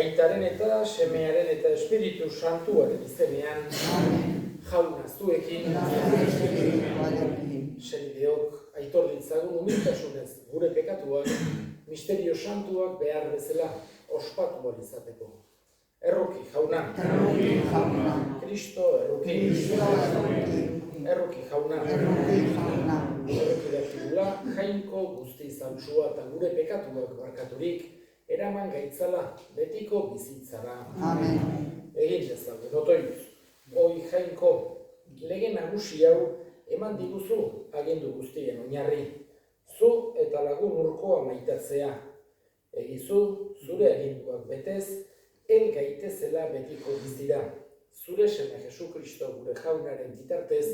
Aitaren eta semearen eta Espiritu Santuaren izenean, jauna zuekin, senideok aitor ditzagun humiltasunez gure pekatuak, misterio santuak behar bezala ospatu ahal izateko. Erroki jauna, Kristo erroki, erroki jauna, erroki dakigula, jainko guzti zautsua eta gure pekatuak barkaturik, eraman gaitzala betiko bizitzara. Amen. Egin dezagun, otoinuz. Hoi jainko, lege nagusi hau eman diguzu agindu guztien oinarri. Zu eta lagun urkoa maitatzea. Egizu, zure aginduak betez, el gaitezela betiko bizira. Zure seme Jesu Kristo gure jaunaren bitartez,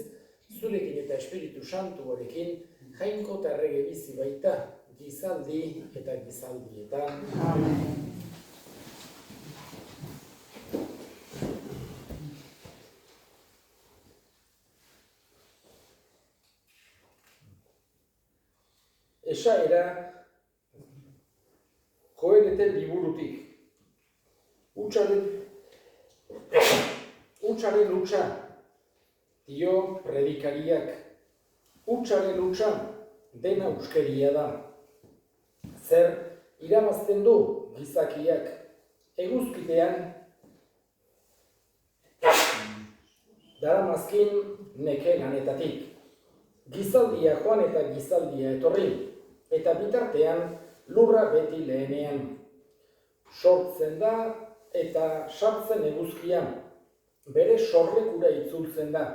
zurekin eta Espiritu Santuarekin, jainko eta errege bizi baita, gizaldi eta gizaldietan. Amen. Esaera Koheleten liburutik. Hutsaren hutsa, dio predikariak. Hutsaren hutsa, dena euskeria da. Zer irabazten du gizakiak, eguzkitean daramazkin neke lanetatik. Gizaldia joan eta gizaldia etorri, eta bitartean lurra beti lehenean. Sortzen da eta sartzen eguzkian, bere sorlekura itzultzen da,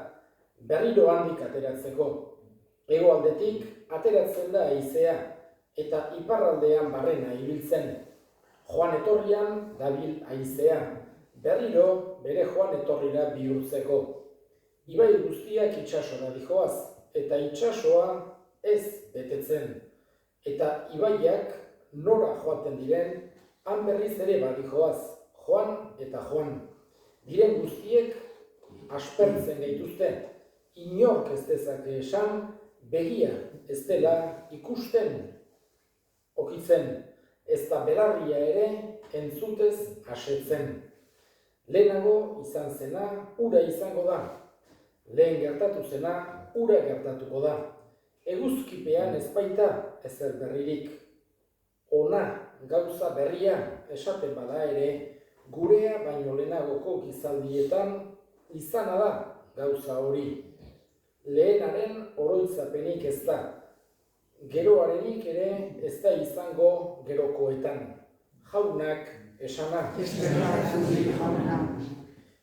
berriro handik ateratzeko. Hegoaldetik ateratzen da haizea, eta iparraldean barrena ibiltzen. Joan etorrian dabil haizea, berriro bere joan etorrira bihurtzeko. Ibai guztiak itsasora dijoaz, eta itsasoa ez betetzen. Eta ibaiak nora joaten diren, han berriz ere badijoaz, joan eta joan. Diren guztiek aspertzen gaituzte, inork ez dezake esan, begia ez dela ikusten okitzen, ez da belarria ere entzutez asetzen. Lehenago izan zena, ura izango da. Lehen gertatu zena, ura gertatuko da. Eguzkipean ez baita ezer berririk. Ona gauza berria esaten bada ere, gurea baino lehenagoko gizaldietan izana da gauza hori. Lehenaren oroitzapenik ez da. Geroarenik ere ez da izango gerokoetan. Jaunak esana.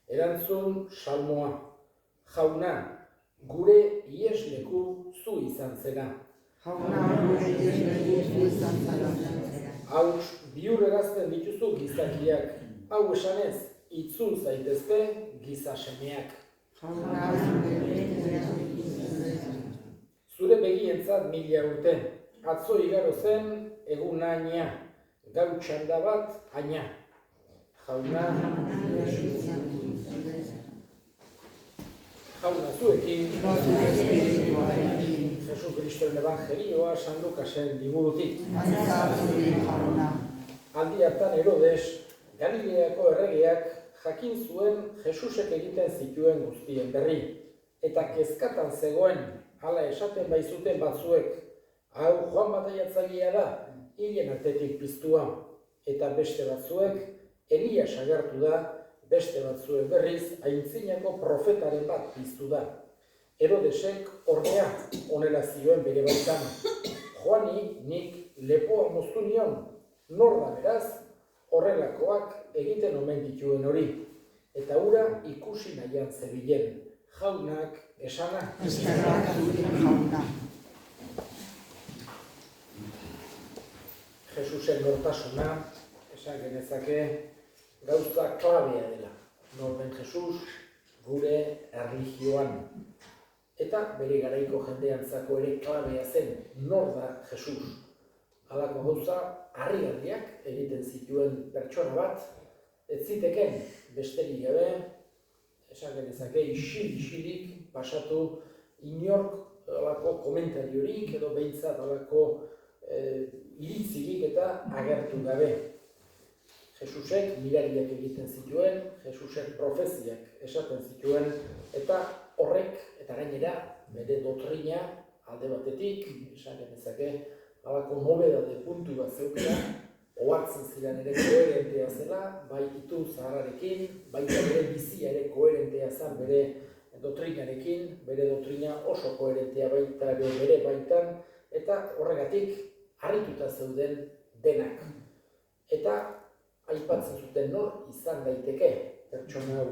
Erantzun salmoa. Jauna, gure iesleku zu izan zena. Hauts bihurrerazten dituzu gizakiak. Hau esanez, itzul zaitezte giza semeak. Zure begientzat 1000 urte, atzo igaro zen egun aina, gau txanda bat aina. Jauna zuekin, Jesu Kristoren Evangelioa San Lukasen liburutik. Aldi hartan Herodes, Galileako erregeak jakin zuen Jesusek egiten zituen guztien berri, eta kezkatan zegoen, hala esaten baizuten batzuek, hau Joan Bataiatzailea da, hilen artetik piztua, eta beste batzuek, Elias agertu da, beste batzuek berriz, aintzinako profetaren bat piztu da. Herodesek ordea honela zioen bere baitan, Joani nik lepoa moztu nion, nor da beraz, horrelakoak egiten omen dituen hori, eta hura ikusi nahian zebilen, jaunak esana. Jesusen nortasuna, esan genezake, gauza klabea dela, norben Jesus gure erlijioan. Eta bere garaiko jendeantzako ere klabea zen, nor da Jesus. Halako gauza harrigarriak egiten zituen pertsona bat, ez ziteken besterik gabe, esan genezake isilik pasatu inork halako komentariorik edo behintzat halako iritzirik eta agertu gabe. Jesusek mirariak egiten zituen, Jesusek profeziak esaten zituen, eta horrek, eta gainera, bere doktrina alde batetik, esan genezake, halako nobedade puntu bat zeukera, ohartzen ziren ere koherentea zela, bai itun zaharrarekin, baita bere bizia ere koherentea zen bere doktrinarekin, bere doktrina oso koherentea baita bere baitan, eta horregatik harrituta zeuden denak. Eta aipatzen zuten nor izan daiteke pertsona hau.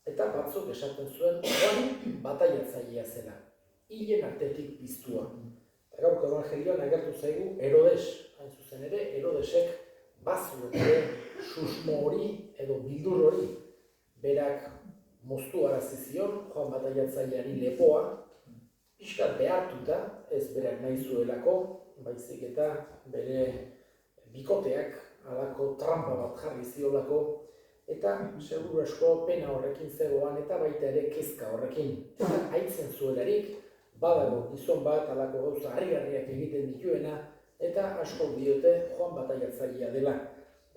Eta batzuk esaten zuen Juan bataiatzailea zela, hilen artetik piztua. Eta gaurko evangelioan agertu zaigu Herodes, hain zuzen ere, Herodesek bazuen ere susmo hori edo bildur hori. Berak moztuarazi zion Juan bataiatzaileari lepoa, pixkat behartuta, ez berak nahi zuelako, baizik eta bere bikoteak halako trampa bat jarri ziolako, eta seguru asko pena horrekin zegoan eta baita ere kezka horrekin. Eta haitzen zuelarik, badago gizon bat halako gauza harrigarriak egiten dituena, eta asko diote Juan bataiatzailea dela.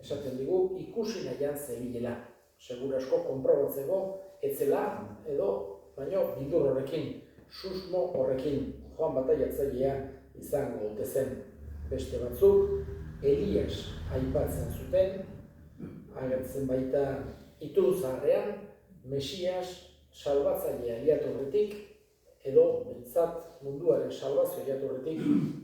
Esaten digu ikusi nahian zebilela. Seguru asko konprobatzeko etzela edo baino bildur horrekin, susmo horrekin Juan bataiatzailea izango ote zen. Beste batzuk Elias aipatzen zuten, agertzen baita itun zaharrean, Mesias salbatzailea jatorretik, edo behintzat munduaren salbazioa jatorretik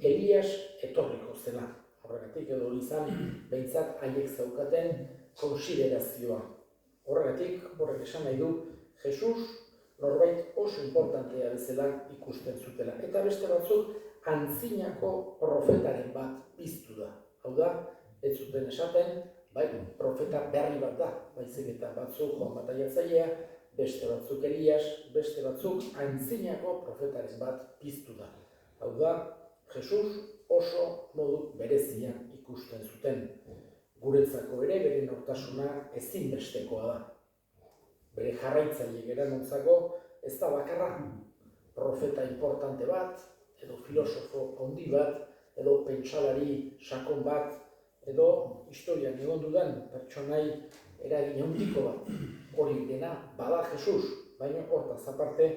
Elias etorriko zela. Horregatik edo izan behintzat haiek zeukaten konsiderazioa. Horregatik, horrek esan nahi du, Jesus norbait oso importantea bezala ikusten zutela. Eta beste batzuk antzinako profetaren bat piztu da. Hau da, ez zuten esaten, bai, profeta berri bat da, baizik eta batzuk Juan bataiatzailea, beste batzuk Elias, beste batzuk antzinako profetaren bat piztu da. Hau da, Jesus oso modu berezian ikusten zuten. Guretzako ere bere nortasuna ezinbestekoa da. Bere jarraitzaile geranontzako ez da bakarra. Profeta importante bat, edo filosofo handi bat, edo pentsalari sakon bat, edo historian egon dudan pertsonai eragin handiko bat. Hori dena bada Jesus, baina hortaz aparte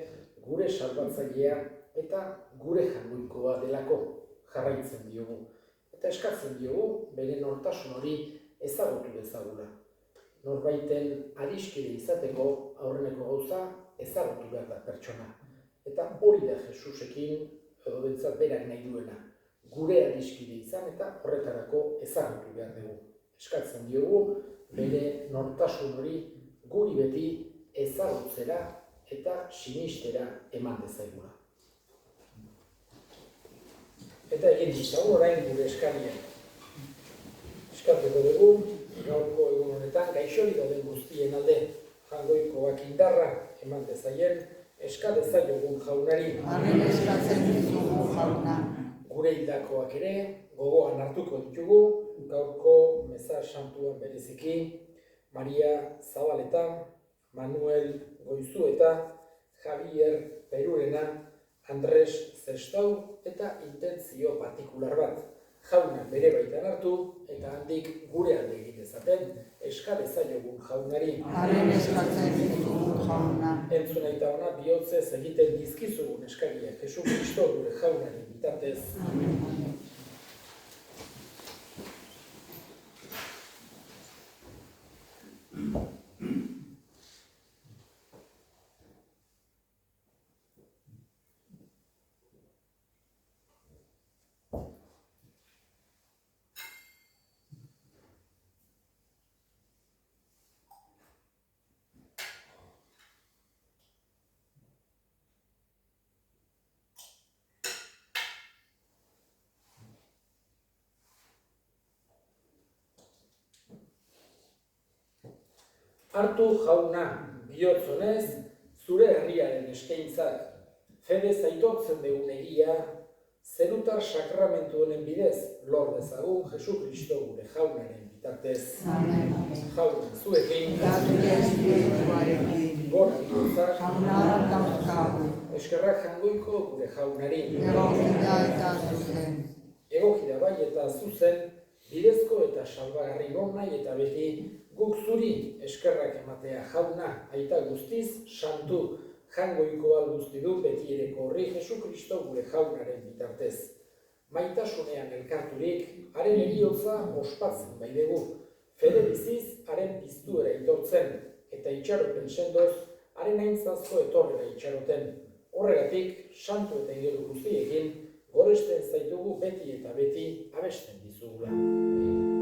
gure salbatzailea eta gure jangoikoa delako jarraitzen diogu. Eta eskatzen diogu bere nortasun hori ezagutu dezagula. Norbaiten adiskide izateko aurreneko gauza ezagutu behar da pertsona. Eta hori da Jesusekin, edo bentsat berak nahi duena. Gure adiskide izan eta horretarako ezagutu behar dugu. Eskatzen diogu bere nortasun hori guri beti ezagutzera eta sinistera eman dezaigula. Eta egin ditzagu orain gure eskaria. Eskatuko dugu, gaurko egun honetan gaixorik dauden guztien alde jangoikoak indarra eman dezaien, eska dezaiogun jaunari. Amen eskatzen dizugu jauna. Gure hildakoak ere gogoan hartuko ditugu, gaurko meza santuan bereziki, Maria Zabaleta, Manuel Goizueta, Javier Perurena, Andres Zestau eta intentzio partikular bat. Jaunak bere baitan hartu eta handik gure alde egin dezaten eska dezaiogun jaunari. Amen eskatzen dizugu jauna. Entzuna eta ona bihotzez egiten dizkizugun eskariak Jesu Kristo gure jaunari bitartez. Amen. Hartu jauna, bihotzonez, zure herriaren eskaintzak, fedez aitortzen dugun egia, zerutar sakramentu honen bidez, lor dezagun Jesu Kristo gure jaunaren bitartez. Amen. Jauna, zuekin, Gure espirituarekin. gora bihotzak, Jaunara dauzkagu. eskerrak jangoiko gure jaunari. Egokida eta zuzen. Egokida bai eta zuzen, bidezko eta salbagarri nahi eta beti guk zuri eskerrak ematea jauna, aita guztiz, santu, jangoiko guzti du beti ereko horri Jesu Kristo gure jaunaren bitartez. Maitasunean elkarturik, haren heriotza ospatzen baidegu, fede biziz, haren piztuera itortzen, eta itxaropen sendoz, haren aintzazko etorrera itxaroten. Horregatik, santu eta ingelu guztiekin, goresten zaitugu beti eta beti abesten dizugula.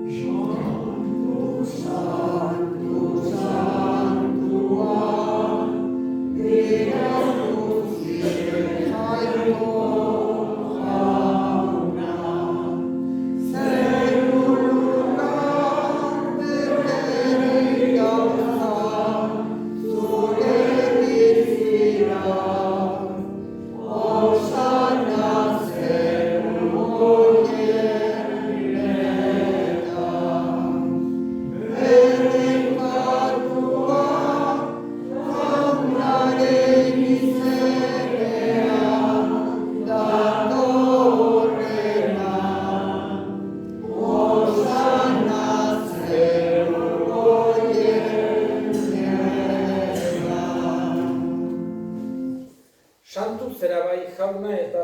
Santu, santu, santua,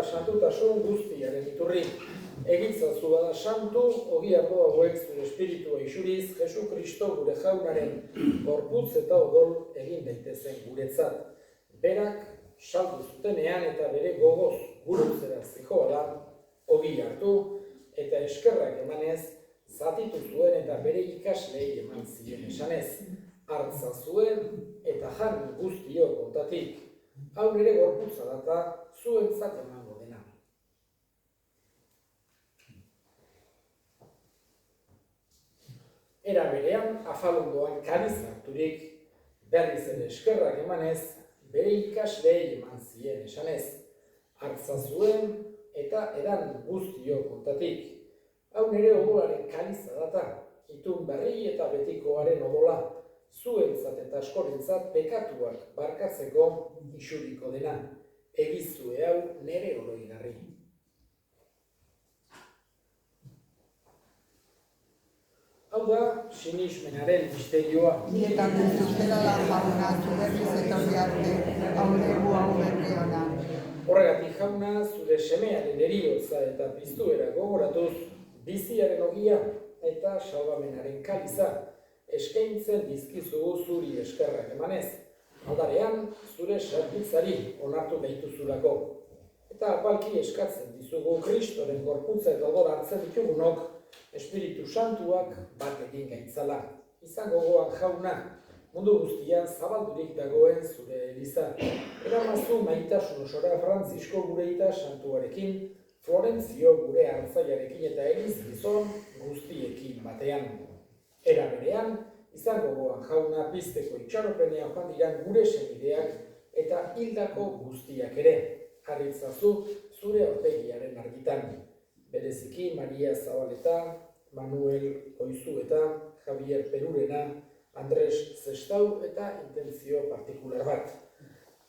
santutasun guztiaren iturri. Egitzazu bada santu, ogi ardo hauek zure espiritua isuriz, Jesu Kristo gure jaunaren gorputz eta odol egin daitezen guretzat. Berak saldu zutenean eta bere gogoz gurutzera zijoala, ogi hartu eta eskerrak emanez, zatitu zuen eta bere ikaslei eman ziren esanez. Hartza zuen eta jan guztio kontatik. Hau nire gorputza data zuentzat emango dena. Era berean, afalondoan kariz harturik, berriz ere eskerrak emanez, bere ikasleei eman zien esanez. Hartza zuen eta edan guztio kontatik. Hau nire odolaren kaliza data, itun berri eta betikoaren odola, zuentzat eta askorentzat pekatuak barkatzeko isuriko dena. Egizue hau nere oroigarri. Hau da, sinismenaren misterioa. Eta guztuztela da jauna, zuberriz etorri arte, aurregu hau berri ona. Horregatik jauna, zure semearen eriotza eta piztuera gogoratuz, biziaren ogia eta salbamenaren kaliza, eskaintzen dizkizugu zuri eskerrak emanez. Aldarean, zure zerbitzari onartu gaituzulako. Eta apalki eskatzen dizugu Kristoren gorputza eta odol hartzen ditugunok, Espiritu Santuak bat egin gaitzala. Izango gogoan jauna, mundu guztian zabaldurik dagoen zure eliza. Eramazu maitasun osora Frantzisko gure ita santuarekin, Florentzio gure hartzaiarekin eta eliz gizon guztiekin batean. Era berean, izango gogoan jauna pizteko itxaropenean joan diran gure senideak eta hildako guztiak ere. Harritzazu zure aurpegiaren argitan. Bereziki Maria Zabaleta, Manuel Koizueta, Javier Perurena, Andres Zestau eta intentzio partikular bat.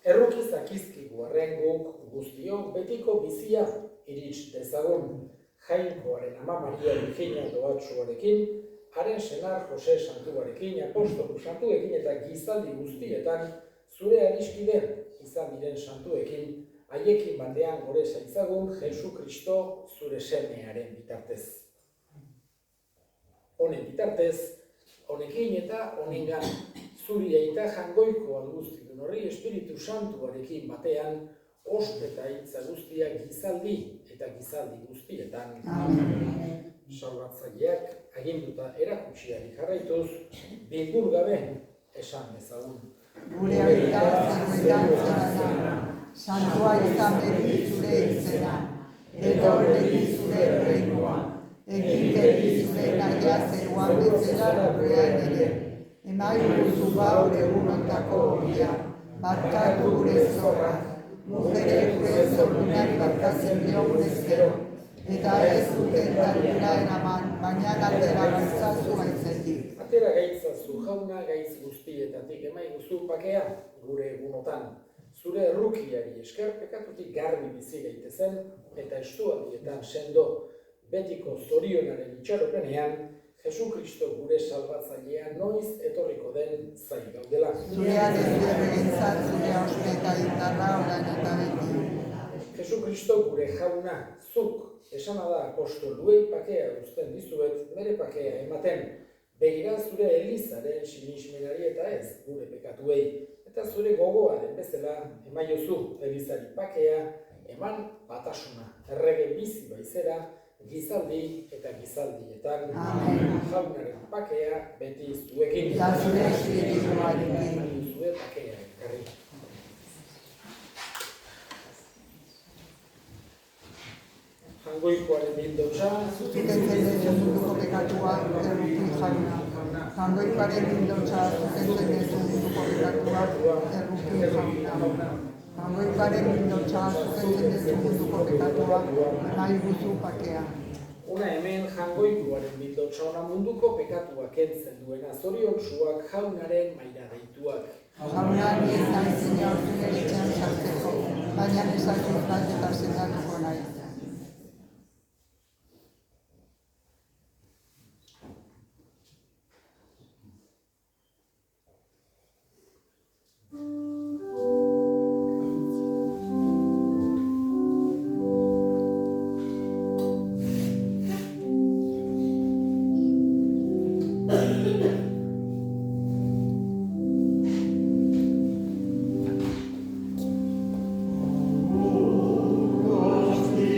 Errukiz akizkigu arren guk guztiok betiko bizia irits dezagun. Jainkoaren ama Maria Virginia Doatsuarekin, haren senar Jose Santuarekin, apostolu santuekin eta gizaldi guztietan zure adiskide izan diren santuekin, haiekin batean gore zaitzagun Jesu Kristo zure semearen bitartez. Honen bitartez, honekin eta honengan, zuri aita jangoiko guztidun horri Espiritu Santuarekin batean, ospe eta hitza guztiak gizaldi eta gizaldi guztietan. Salbatzaileak aginduta erakutsiari jarraituz, bildur gabe esan dezagun. Gure abitan zara, santua izan beti zure izena, etor beti zure reinoa, egin beti zure naia zeruan bezala lurrean ere, emaiguzu gaur egunontako horia, barkatu gure zorrak, mujerek gure zorunari barkatzen diogun ezkero, eta ez duten tartira eraman, baina atera gaitzazu gaitzetik. Atera gaitzazu jauna gaitz guztietatik emaiguzu pakea gure egunotan. Zure errukiari esker pekatutik garbi bizi gaitezen eta estualdietan sendo betiko zorionaren itxaropenean, Jesu Kristo gure salbatzailea noiz etorriko den zain gaudela. Zurean ez berregintzat zure ospe eta indarra orain eta beti. Jesu Kristo gure jauna, zuk, esana da apostoluei pakea uzten dizuet, bere pakea ematen, begira zure elizaren sinismenari eta ez gure pekatuei, eta zure gogoaren bezala emaiozu elizari pakea, eman batasuna, errege bizi baizera, gizaldi eta gizaldietan, jaunaren pakea beti zuekin. Eta zure espirituarekin. Zure pakea ekarri. Jangoikoaren bildotxa, Zukentzen dezu munduko pekatua, erruki jauna. Jangoikoaren bildotxa, zukentzen dezu munduko pekatua, erruki jauna. Jangoikoaren bildotxa, zukentzen dezu munduko pekatua, nahi guzu pakea. Una hemen jangoikoaren bildotxa ona munduko pekatua kentzen duena zoriontsuak jaunaren maira deituak. Jauna, ni ez nahi zine aurten eritxean sartzeko, baina esatuz bat eta sendatuko nahi. Hosti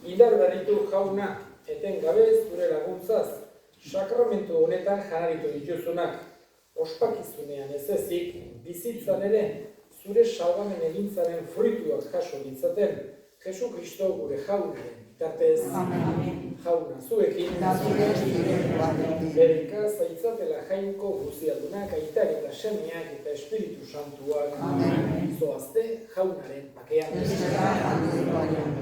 Indar berritu jauna, eten gabe zure laguntzaz, sakramentu honetan janaritu dituzunak, ospakizunean ez ezik, bizitzan ere, zure salbamen egintzaren fruituak jaso ditzaten, Jesu Kristo gure jaunaren bitartez. Amen. Jauna zuekin, Da zure espirituarekin. berika zaitzatela jainko guzialdunak, aitak eta semeak eta Espiritu Santuak. Amen. Zoazte jaunaren pakean. Eskerrak alde baino.